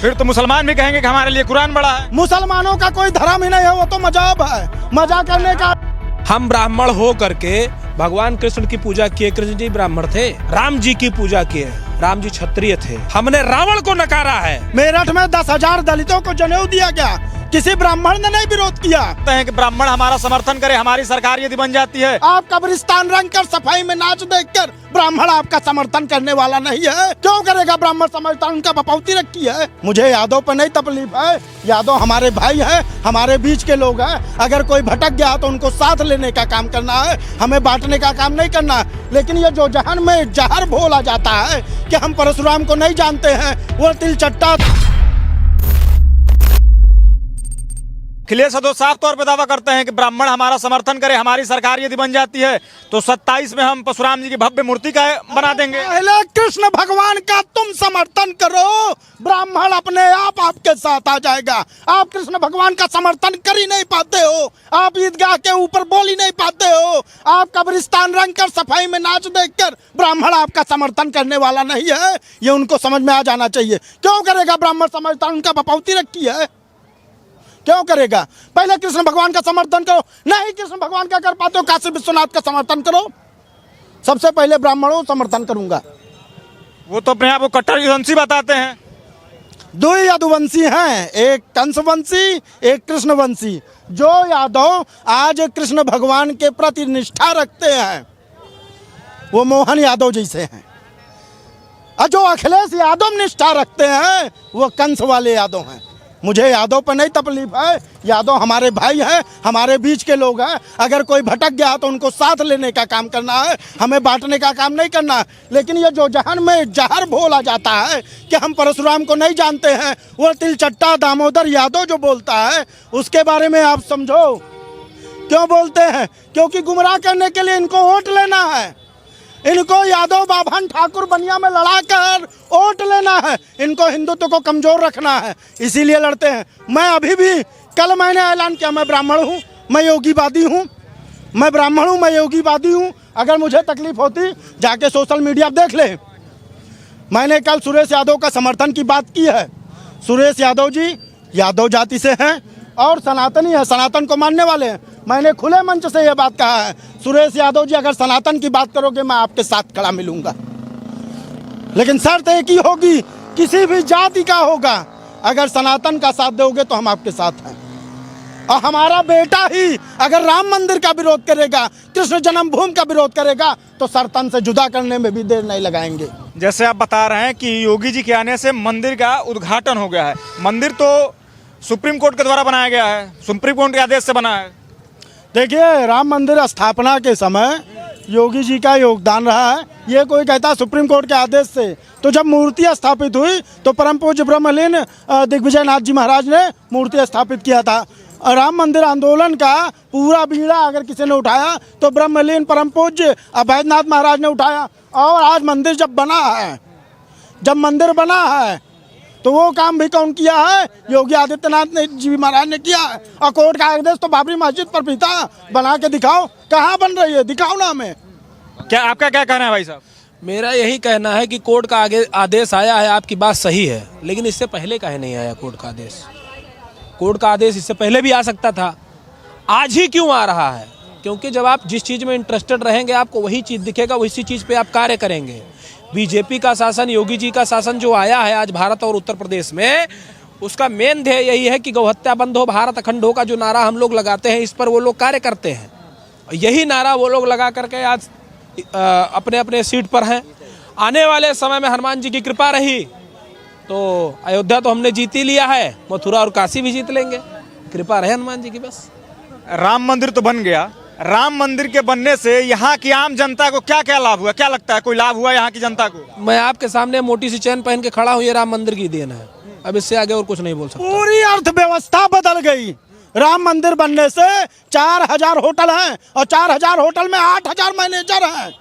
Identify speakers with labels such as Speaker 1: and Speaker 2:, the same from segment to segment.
Speaker 1: फिर तो मुसलमान भी कहेंगे कि हमारे लिए कुरान बड़ा है।
Speaker 2: मुसलमानों का कोई धर्म ही नहीं है, वो तो मजहब है, मजा करने का।
Speaker 3: हम ब्राह्मण हो करके भगवान कृष्ण की पूजा किए। कृष्ण जी ब्राह्मण थे, राम जी की पूजा किए, राम जी क्षत्रिय थे। हमने रावण को नकारा है।
Speaker 2: मेरठ में 10,000 दलितों को जनेऊ दिया गया, किसी ब्राह्मण ने नहीं विरोध किया।
Speaker 1: कहते हैं कि ब्राह्मण हमारा समर्थन करे, हमारी सरकार यदि बन जाती है।
Speaker 2: आप कब्रिस्तान रंग कर सफाई में नाच देखकर ब्राह्मण आपका समर्थन करने वाला नहीं है। क्यों करेगा ब्राह्मण समर्थन? उनका बपौती रखी है। मुझे यादव पर नहीं तकलीफ है, यादव हमारे भाई है, हमारे बीच के लोग हैं। अगर कोई भटक गया तो उनको साथ लेने का काम करना है, हमें बांटने का काम नहीं करना। लेकिन ये जो जहन में जहर घोला जाता है कि हम परशुराम को नहीं जानते हैं, वो तिलचट्टा।
Speaker 1: अखिलेश यादव साफ तौर पे दावा करते हैं कि ब्राह्मण हमारा समर्थन करे, हमारी सरकार यदि बन जाती है तो 27 में हम परशुराम जी की भव्य मूर्ति का बना देंगे।
Speaker 2: पहले कृष्ण भगवान का तुम समर्थन करो, ब्राह्मण अपने आप आपके साथ आ जाएगा। आप कृष्ण भगवान का समर्थन कर ही नहीं पाते हो, आप ईदगाह के ऊपर बोल ही नहीं पाते हो, आप कब्रिस्तान रंग कर सफाई में नाच देखकर ब्राह्मण आपका समर्थन करने वाला नहीं है। ये उनको समझ में आ जाना चाहिए। क्यों करेगा ब्राह्मण समर्थन? उनका बपौती रखी है, क्यों करेगा? पहले कृष्ण भगवान का समर्थन करो। नहीं कृष्ण भगवान का कर पाते हो, काशी विश्वनाथ का समर्थन करो। सबसे पहले ब्राह्मणों समर्थन करूंगा।
Speaker 1: वो तो अपने आप को कट्टर यदुवंशी बताते हैं।
Speaker 2: दो यदुवंशी हैं, एक कंसवंशी, एक कृष्णवंशी। जो यादव आज कृष्ण भगवान के प्रति निष्ठा रखते हैं वो मोहन यादव जैसे हैं, और जो अखिलेश यादव निष्ठा रखते हैं वो कंस वाले यादव हैं। मुझे यादव पर नहीं तकलीफ है, यादव हमारे भाई हैं, हमारे बीच के लोग हैं। अगर कोई भटक गया तो उनको साथ लेने का काम करना है, हमें बांटने का काम नहीं करना। लेकिन ये जो जहन में जहर घोला जाता है कि हम परशुराम को नहीं जानते हैं, वो तिलचट्टा दामोदर यादव जो बोलता है उसके बारे में आप समझो। क्यों बोलते हैं? क्योंकि गुमराह करने के लिए इनको वोट लेना है, इनको यादव बाभन ठाकुर बनिया में लड़ाकर वोट लेना है, इनको हिंदुत्व को कमजोर रखना है, इसीलिए लड़ते हैं। मैं अभी भी, कल मैंने ऐलान किया मैं ब्राह्मण हूँ, मैं योगीवादी हूँ, मैं ब्राह्मण हूँ, मैं योगीवादी हूँ। अगर मुझे तकलीफ होती जाके सोशल मीडिया देख ले। मैंने कल सुरेश यादव का समर्थन की बात की है। सुरेश यादव जी यादव जाति से हैं और सनातनी है, सनातन को मानने वाले हैं। मैंने खुले मंच से यह बात कहा है, सुरेश यादव जी अगर सनातन की बात करोगे मैं आपके साथ खड़ा मिलूंगा, लेकिन शर्त एक ही होगी, किसी भी जाति का होगा। अगर सनातन का साथ दोगे तो हम आपके साथ हैं। और हमारा बेटा ही अगर राम मंदिर का विरोध करेगा, कृष्ण जन्मभूमि का विरोध करेगा तो सर तन से जुदा करने में भी देर नहीं लगाएंगे।
Speaker 1: जैसे आप बता रहे हैं कि योगी जी के आने से मंदिर का उद्घाटन हो गया है। मंदिर तो सुप्रीम कोर्ट के द्वारा बनाया गया है, सुप्रीम कोर्ट के आदेश से बना है।
Speaker 2: देखिए, राम मंदिर स्थापना के समय योगी जी का योगदान रहा है। ये कोई कहता है सुप्रीम कोर्ट के आदेश से, तो जब मूर्ति स्थापित हुई तो परम पूज्य ब्रह्मलीन दिग्विजय नाथ जी महाराज ने मूर्ति स्थापित किया था। राम मंदिर आंदोलन का पूरा बीड़ा अगर किसी ने उठाया तो ब्रह्मलीन परम पूज्य अभयनाथ महाराज ने उठाया। और आज मंदिर जब बना है, जब मंदिर बना है तो वो काम भी कौन किया है? योगी आदित्यनाथ ने जी महाराज ने किया है। और कोर्ट का आदेश तो बाबरी मस्जिद पर भी था, बना के दिखाओ, कहाँ बन रही है, दिखाओ ना हमें।
Speaker 1: क्या आपका क्या कहना है भाई साहब?
Speaker 3: मेरा यही कहना है कि कोर्ट का आगे आदेश आया है, आपकी बात सही है, लेकिन इससे पहले काहे नहीं आया कोर्ट का आदेश? कोर्ट का आदेश इससे पहले भी आ सकता था, आज ही क्यों आ रहा है? क्योंकि जब आप जिस चीज़ में इंटरेस्टेड रहेंगे आपको वही चीज़ दिखेगा, उसी चीज़ पे आप कार्य करेंगे। बीजेपी का शासन, योगी जी का शासन जो आया है आज भारत और उत्तर प्रदेश में, उसका मेन ध्येय यही है कि गौहत्या बंद हो, भारत अखंड हो का जो नारा हम लोग लगाते हैं, इस पर वो लोग कार्य करते हैं। यही नारा वो लोग लगा करके आज अपने अपने सीट पर हैं। आने वाले समय में हनुमान जी की कृपा रही तो अयोध्या तो हमने जीत ही लिया है, मथुरा और काशी भी जीत लेंगे, कृपा रहे हनुमान जी की बस।
Speaker 1: राम मंदिर तो बन गया, राम मंदिर के बनने से यहाँ की आम जनता को क्या क्या लाभ हुआ? क्या लगता है कोई लाभ हुआ यहाँ की जनता को?
Speaker 3: मैं आपके सामने मोटी सी चैन पहन के खड़ा हूँ, ये राम मंदिर की देन है। अब इससे आगे और कुछ नहीं बोल सकता।
Speaker 2: पूरी अर्थव्यवस्था बदल गई राम मंदिर बनने से। 4000 होटल हैं और 4000 होटल में 8000 मैनेजर हैं।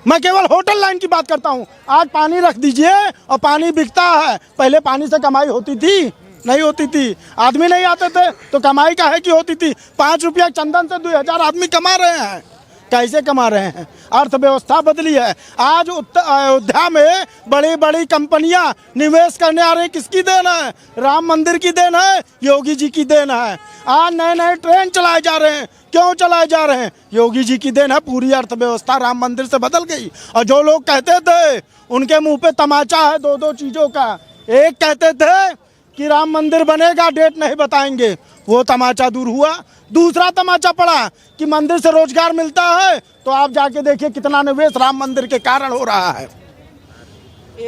Speaker 2: मैं केवल होटल लाइन की बात करता हूँ। आज पानी रख दीजिए और पानी बिकता है। पहले पानी से कमाई होती थी? नहीं होती थी। आदमी नहीं आते थे तो कमाई का है कि होती थी। 5 रुपया चंदन से 2000 आदमी कमा रहे हैं। कैसे कमा रहे हैं। अर्थव्यवस्था बदली है। आज अयोध्या में बड़ी बड़ी कंपनियां निवेश करने आ रही हैं। किसकी देन है? राम मंदिर की देन है, योगी जी की देन है। आज नए नए ट्रेन चलाए जा रहे हैं। क्यों चलाए जा रहे हैं? योगी जी की देन है। पूरी अर्थव्यवस्था राम मंदिर से बदल गई। और जो लोग कहते थे, उनके मुंह पे तमाचा है दो चीज़ों का। एक कहते थे कि राम मंदिर बनेगा, डेट नहीं बताएंगे, वो तमाचा दूर हुआ। दूसरा तमाचा पड़ा कि मंदिर से रोजगार मिलता है, तो आप जाके देखिए कितना निवेश राम मंदिर के कारण हो रहा है।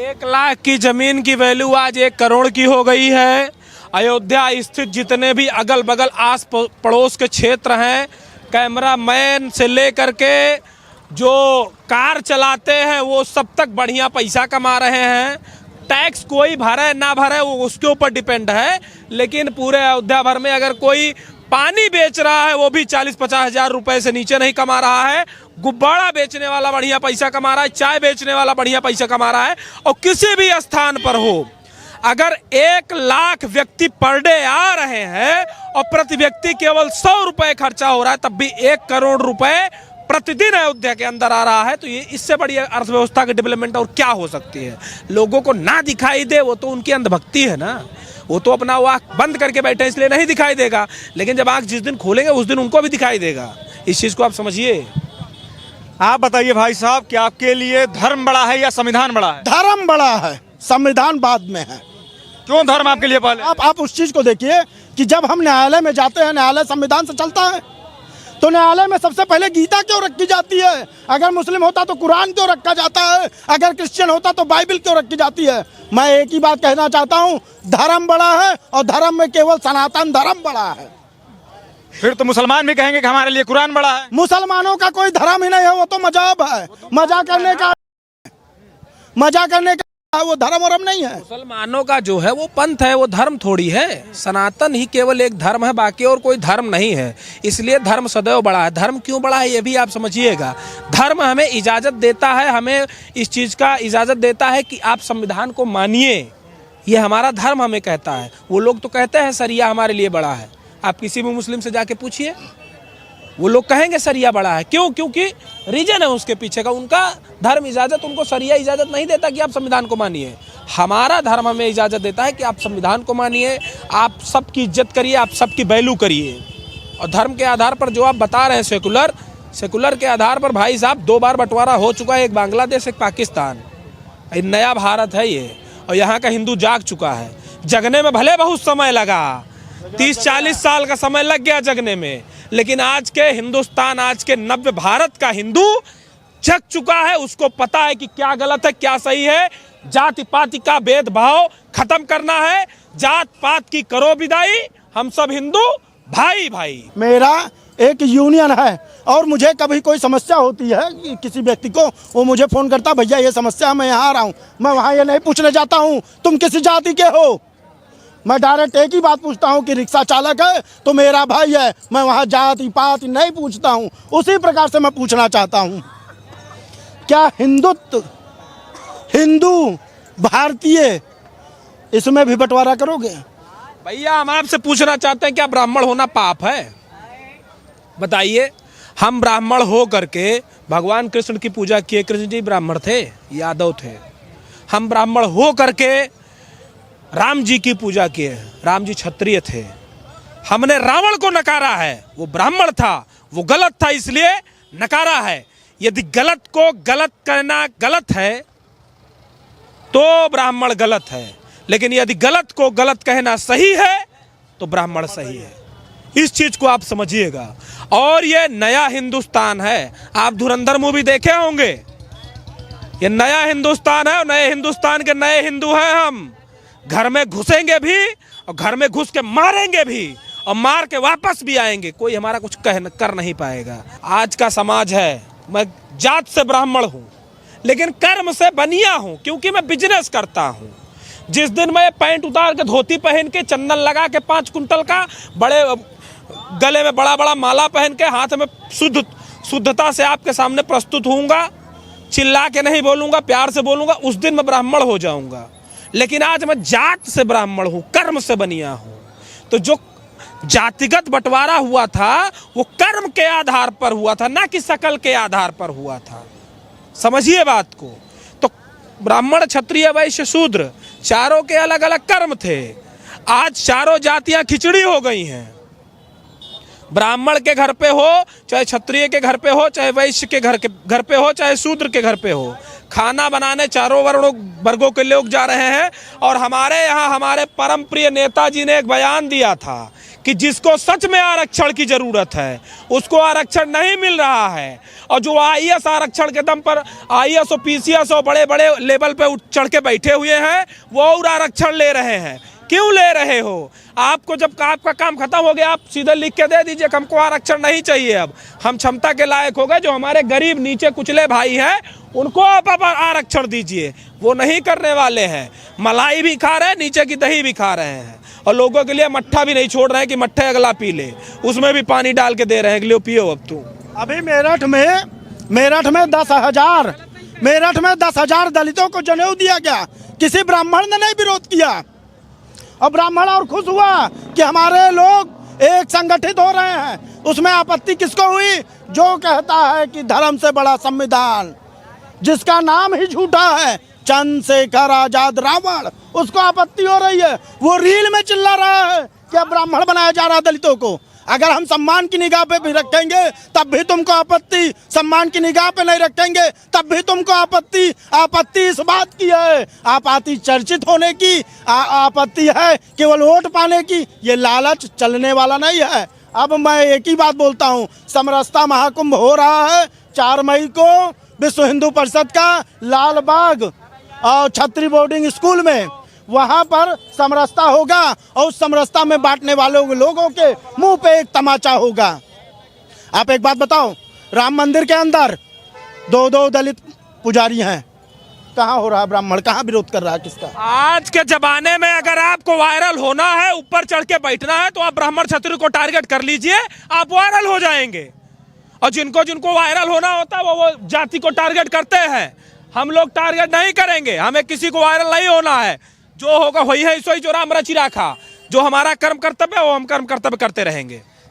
Speaker 3: 1 लाख की जमीन की वैल्यू आज 1 करोड़ की हो गई है। अयोध्या स्थित जितने भी अगल बगल आस पड़ोस के क्षेत्र हैं, कैमरामैन से लेकर के जो कार चलाते हैं वो सब तक बढ़िया पैसा कमा रहे हैं। टैक्स कोई भरे ना भरे वो उसके ऊपर डिपेंड है, लेकिन पूरे अयोध्या भर में अगर कोई पानी बेच रहा है वो भी 40-50 हज़ार रुपए से नीचे नहीं कमा रहा है। गुब्बारा बेचने वाला बढ़िया पैसा कमा रहा है, चाय बेचने वाला बढ़िया पैसा कमा रहा है। और किसी भी स्थान पर हो, अगर 1 लाख व्यक्ति पर डे आ रहे हैं और प्रति व्यक्ति केवल 100 रुपए खर्चा हो रहा है, तब भी 1 करोड़ रुपए प्रतिदिन अयोध्या के अंदर आ रहा है, तो ये इससे बड़ी अर्थव्यवस्था की डेवलपमेंट और क्या हो सकती है। लोगों को ना दिखाई दे वो तो उनकी अंधभक्ति है ना, वो तो अपना आँख बंद करके बैठे इसलिए नहीं दिखाई देगा, लेकिन जब आँख जिस दिन खोलेंगे उस दिन उनको भी दिखाई देगा। इस चीज़ को आप समझिए।
Speaker 1: आप बताइए भाई साहब कि आपके लिए धर्म बड़ा है या संविधान बड़ा है?
Speaker 2: धर्म बड़ा है, संविधान बाद में है।
Speaker 1: क्यों धर्म आपके लिए पहले?
Speaker 2: आप उस चीज को देखिए कि जब हम न्यायालय में जाते हैं, न्यायालय संविधान से चलता है, तो न्यायालय में सबसे पहले गीता क्यों रखी जाती है? अगर मुस्लिम होता तो कुरान क्यों रखा जाता है? अगर क्रिश्चियन होता तो बाइबल क्यों रखी जाती है? मैं एक ही बात कहना चाहता हूँ, धर्म बड़ा है और धर्म में केवल सनातन धर्म बड़ा है।
Speaker 1: फिर तो मुसलमान भी कहेंगे कि हमारे लिए कुरान बड़ा है।
Speaker 2: मुसलमानों का कोई धर्म ही नहीं है, वो तो मजहब है, मजा करने का वो धर्म वरम नहीं है।
Speaker 3: मुसलमानों का जो है वो पंथ है, वो धर्म थोड़ी है। सनातन ही केवल एक धर्म है, बाकी और कोई धर्म नहीं है। इसलिए धर्म सदैव बड़ा है। धर्म क्यों बड़ा है ये भी आप समझिएगा। धर्म हमें इजाज़त देता है, हमें इस चीज़ का इजाज़त देता है कि आप संविधान को मानिए, ये हमारा धर्म हमें कहता है। वो लोग तो कहते हैं सरिया हमारे लिए बड़ा है। आप किसी भी मुस्लिम से जाके पूछिए, वो लोग कहेंगे सरिया बड़ा है। क्यों? क्योंकि रीजन है उसके पीछे का। उनका धर्म इजाज़त, उनको सरिया इजाज़त नहीं देता कि आप संविधान को मानिए। हमारा धर्म हमें इजाज़त देता है कि आप संविधान को मानिए, आप सबकी इज्जत करिए, आप सबकी वैल्यू करिए। और धर्म के आधार पर जो आप बता रहे हैं सेकुलर के आधार पर, भाई साहब 2 बार बंटवारा हो चुका है, एक बांग्लादेश एक पाकिस्तान। नया भारत है ये, और यहाँ का हिंदू जाग चुका है। जगने में भले बहुत समय लगा, 30-40 साल का समय लग गया जगने में, लेकिन आज के हिंदुस्तान, आज के नव्य भारत का हिंदू जग चुका है। उसको पता है कि क्या गलत है क्या सही है। जाति पाति का भेदभाव खत्म करना है, जात पात की करो विदाई, हम सब हिंदू भाई भाई।
Speaker 2: मेरा एक यूनियन है और मुझे कभी कोई समस्या होती है किसी व्यक्ति को, वो मुझे फोन करता, भैया ये समस्या, मैं यहाँ आ रहा हूँ। मैं वहाँ ये नहीं पूछने जाता हूँ तुम किसी जाति के हो। मैं डायरेक्ट एक ही बात पूछता हूँ कि रिक्शा चालक है तो मेरा भाई है। मैं वहाँ जाति पाति नहीं पूछता हूँ। उसी प्रकार से मैं पूछना चाहता हूँ, क्या हिंदुत्व, हिंदू, भारतीय, इसमें भी बंटवारा करोगे?
Speaker 3: भैया हम आपसे पूछना चाहते हैं, क्या ब्राह्मण होना पाप है? बताइए। हम ब्राह्मण हो करके भगवान कृष्ण की पूजा किए। कृष्ण जी ब्राह्मण थे, यादव थे। हम ब्राह्मण हो करके राम जी की पूजा किए। राम जी क्षत्रिय थे। हमने रावण को नकारा है, वो ब्राह्मण था, वो गलत था इसलिए नकारा है। यदि गलत को गलत कहना गलत है तो ब्राह्मण गलत है, लेकिन यदि गलत को गलत कहना सही है तो ब्राह्मण सही है। इस चीज को आप समझिएगा। और ये नया हिंदुस्तान है। आप धुरंधर मूवी देखे होंगे, ये नया हिंदुस्तान है और नए हिंदुस्तान के नए हिंदू हैं हम। घर में घुसेंगे भी और घर में घुस के मारेंगे भी और मार के वापस भी आएंगे। कोई हमारा कुछ कर नहीं पाएगा। आज का समाज है, मैं जात से ब्राह्मण हूँ लेकिन कर्म से बनिया हूँ, क्योंकि मैं बिजनेस करता हूँ। जिस दिन मैं पैंट उतार के धोती पहन के चंदन लगा के 5 कुंटल का बड़े गले में बड़ा बड़ा माला पहन के हाथ में शुद्धता से आपके सामने प्रस्तुत होऊंगा, चिल्ला के नहीं बोलूँगा, प्यार से बोलूँगा, उस दिन मैं ब्राह्मण हो जाऊँगा। लेकिन आज मैं जात से ब्राह्मण हूँ, कर्म से बनिया हूँ। तो जो जातिगत बंटवारा हुआ था वो कर्म के आधार पर हुआ था, ना कि शकल के आधार पर हुआ था। समझिए बात को। तो ब्राह्मण, क्षत्रिय, वैश्य, शूद्र चारों के अलग अलग कर्म थे। आज चारों जातियां खिचड़ी हो गई हैं। ब्राह्मण के घर पे हो, चाहे क्षत्रिय के घर पे हो, चाहे वैश्य के घर पे हो, चाहे शूद्र के घर पे हो, खाना बनाने चारों वर्गों के लोग जा रहे हैं। और हमारे यहाँ हमारे परम प्रिय नेताजी ने एक बयान दिया था कि जिसको सच में आरक्षण की जरूरत है उसको आरक्षण नहीं मिल रहा है। और जो आईएएस आरक्षण के दम पर आईएएस और पीसीएस और बड़े बड़े लेवल पे चढ़ के बैठे हुए हैं वो और आरक्षण ले रहे हैं। क्यों ले रहे हो? आपको जब आपका काम खत्म हो गया आप सीधे लिख के दे दीजिए हमको आरक्षण नहीं चाहिए, अब हम क्षमता के लायक हो गए। जो हमारे गरीब नीचे कुचले भाई हैं उनको आप आरक्षण दीजिए। वो नहीं करने वाले हैं। मलाई भी खा रहे हैं, नीचे की दही भी खा रहे हैं, और लोगों के लिए मट्ठा भी नहीं छोड़ रहे हैं कि मट्ठे अगला पी ले, उसमें भी पानी डाल के दे रहे हैं कि लो पियो अब तुम।
Speaker 2: अभी मेरठ में 10,000 दलितों को जनेऊ दिया गया, किसी ब्राह्मण ने नहीं विरोध किया। और ब्राह्मण और खुश हुआ कि हमारे लोग एक संगठित हो रहे हैं। उसमें आपत्ति किसको हुई? जो कहता है कि धर्म से बड़ा संविधान, जिसका नाम ही झूठा है, चंद्रशेखर आजाद रावण, उसको आपत्ति हो रही है। वो रील में चिल्ला रहा है कि अब ब्राह्मण बनाया जा रहा है दलितों को। अगर हम सम्मान की निगाह पे भी रखेंगे तब भी तुमको आपत्ति, सम्मान की निगाह पे नहीं रखेंगे तब भी तुमको आपत्ति। आपत्ति इस बात की है, आपत्ति चर्चित होने की, आपत्ति है केवल वोट पाने की। ये लालच चलने वाला नहीं है। अब मैं एक ही बात बोलता हूँ, समरसता महाकुंभ हो रहा है 4 मई को विश्व हिंदू परिषद का लालबाग और छत्री बोर्डिंग स्कूल में, वहां पर समरसता होगा और उस समरसता में बांटने वाले लोगों के मुंह पे एक तमाचा होगा। आप एक बात बताओ, राम मंदिर के अंदर 2 दलित पुजारी हैं, कहाँ हो रहा है ब्राह्मण, कहाँ विरोध कर रहा है किसका?
Speaker 3: आज के जमाने में अगर आपको वायरल होना है, ऊपर चढ़ के बैठना है, तो आप ब्राह्मण क्षत्रिय को टारगेट कर लीजिए, आप वायरल हो जाएंगे। और जिनको वायरल होना होता है वो जाति को टारगेट करते हैं। हम लोग टारगेट नहीं करेंगे, हमें किसी को वायरल नहीं होना है। जो होगा वही है, सोई जो राम रचि राखा। जो हमारा कर्म कर्तव्य है वो हम कर्म कर्तव्य करते रहेंगे।